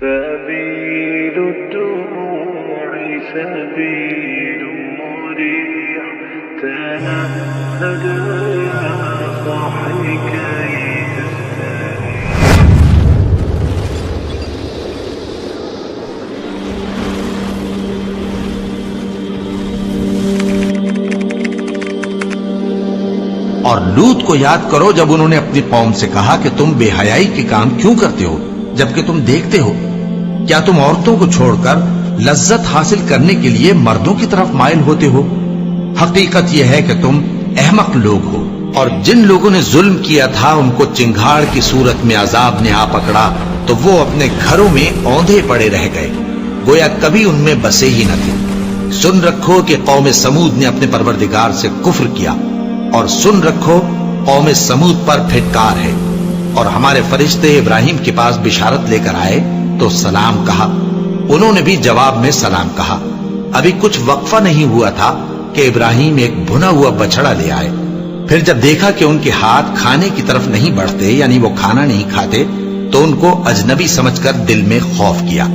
سبيل الدموع سبيل مريح تنهد يا صاحي كي تستريح. اور لوط کو یاد کرو جب انہوں نے اپنی قوم سے کہا کہ تم بے حیائی کے کام کیوں کرتے ہو جبکہ تم دیکھتے ہو؟ کیا تم عورتوں کو چھوڑ کر لذت حاصل کرنے کے لیے مردوں کی طرف مائل ہوتے ہو؟ حقیقت یہ ہے کہ تم احمق لوگ ہو. اور جن لوگوں نے ظلم کیا تھا ان کو چنگھاڑ کی صورت میں عذاب نے آ پکڑا تو وہ اپنے گھروں میں اوندھے پڑے رہ گئے، گویا کبھی ان میں بسے ہی نہ تھے. سن رکھو کہ قوم سمود نے اپنے پروردگار سے کفر کیا، اور سن رکھو قوم سمود پر پھٹکار ہے. اور ہمارے فرشتے ابراہیم کے پاس بشارت لے کر آئے تو سلام کہا، انہوں نے بھی جواب میں سلام کہا. ابھی کچھ وقفہ نہیں ہوا تھا کہ ابراہیم ایک بھنا ہوا بچڑا لے آئے. پھر جب دیکھا کہ ان کے ہاتھ کھانے کی طرف نہیں بڑھتے، یعنی وہ کھانا نہیں کھاتے، تو ان کو اجنبی سمجھ کر دل میں خوف کیا.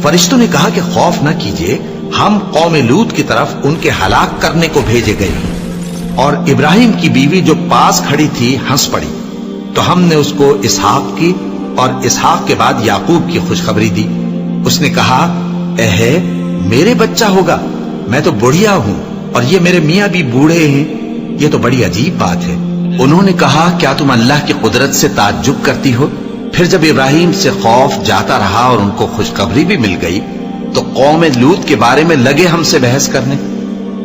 فرشتوں نے کہا کہ خوف نہ کیجیے، ہم قوم لوط کی طرف ان کے ہلاک کرنے کو بھیجے گئے ہیں. اور ابراہیم کی بیوی جو پاس کھڑی تھی ہنس پڑی، تو ہم نے اس کو اسحاق کی اور اسحاق کے بعد یعقوب کی خوشخبری دی. اس نے کہا، اے میرے بچہ ہوگا، میں تو بڑھیا ہوں اور یہ میرے میاں بھی بوڑھے ہیں، یہ تو بڑی عجیب بات ہے. انہوں نے کہا، کیا تم اللہ کی قدرت سے تعجب کرتی ہو؟ پھر جب ابراہیم سے خوف جاتا رہا اور ان کو خوشخبری بھی مل گئی تو قوم لوط کے بارے میں لگے ہم سے بحث کرنے.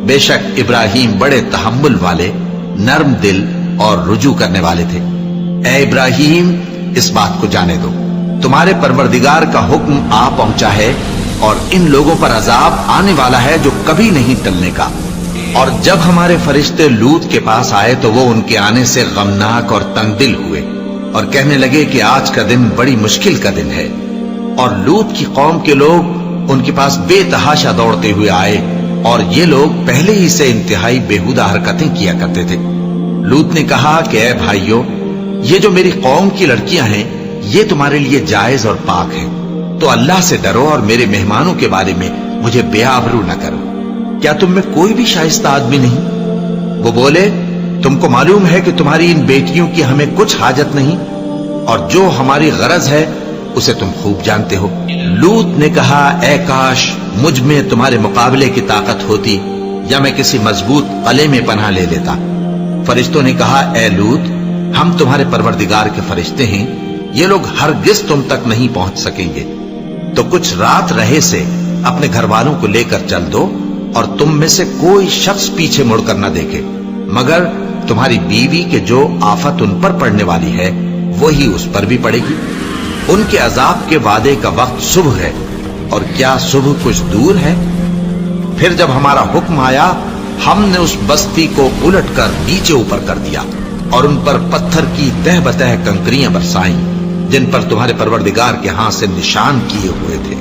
بے شک ابراہیم بڑے تحمل والے، نرم دل اور رجوع کرنے والے تھے. اے ابراہیم، اس بات کو جانے دو، تمہارے پروردگار کا حکم آ پہنچا ہے اور ان لوگوں پر عذاب آنے والا ہے جو کبھی نہیں ٹلنے کا. اور جب ہمارے فرشتے لوط کے پاس آئے تو وہ ان کے آنے سے غمناک اور تنگ دل ہوئے اور کہنے لگے کہ آج کا دن بڑی مشکل کا دن ہے. اور لوط کی قوم کے لوگ ان کے پاس بے تحاشا دوڑتے ہوئے آئے، اور یہ لوگ پہلے ہی سے انتہائی بےہودہ حرکتیں کیا کرتے تھے. لوط نے کہا کہ اے بھائیو، یہ جو میری قوم کی لڑکیاں ہیں یہ تمہارے لیے جائز اور پاک ہیں، تو اللہ سے ڈرو اور میرے مہمانوں کے بارے میں مجھے بے آبرو نہ کرو. کیا تم میں کوئی بھی شائستہ آدمی نہیں؟ وہ بولے، تم کو معلوم ہے کہ تمہاری ان بیٹیوں کی ہمیں کچھ حاجت نہیں، اور جو ہماری غرض ہے اسے تم خوب جانتے ہو. لوط نے کہا، اے کاش مجھ میں تمہارے مقابلے کی طاقت ہوتی یا میں کسی مضبوط قلعے میں پناہ لے لیتا. فرشتوں نے کہا، اے لوط، ہم تمہارے پروردگار کے فرشتے ہیں، یہ لوگ ہرگز تم تک نہیں پہنچ سکیں گے. تو کچھ رات رہے سے اپنے گھر والوں کو لے کر چل دو، اور تم میں سے کوئی شخص پیچھے مڑ کر نہ دیکھے، مگر تمہاری بیوی کے جو آفت ان پر پڑنے والی ہے وہی اس پر بھی پڑے گی. ان کے عذاب کے وعدے کا وقت صبح ہے، اور کیا صبح کچھ دور ہے؟ پھر جب ہمارا حکم آیا ہم نے اس بستی کو الٹ کر نیچے اوپر کر دیا اور ان پر پتھر کی تہ بتہ کنکریاں برسائیں جن پر تمہارے پروردگار کے ہاں سے نشان کیے ہوئے تھے،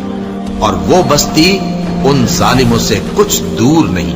اور وہ بستی ان ظالموں سے کچھ دور نہیں.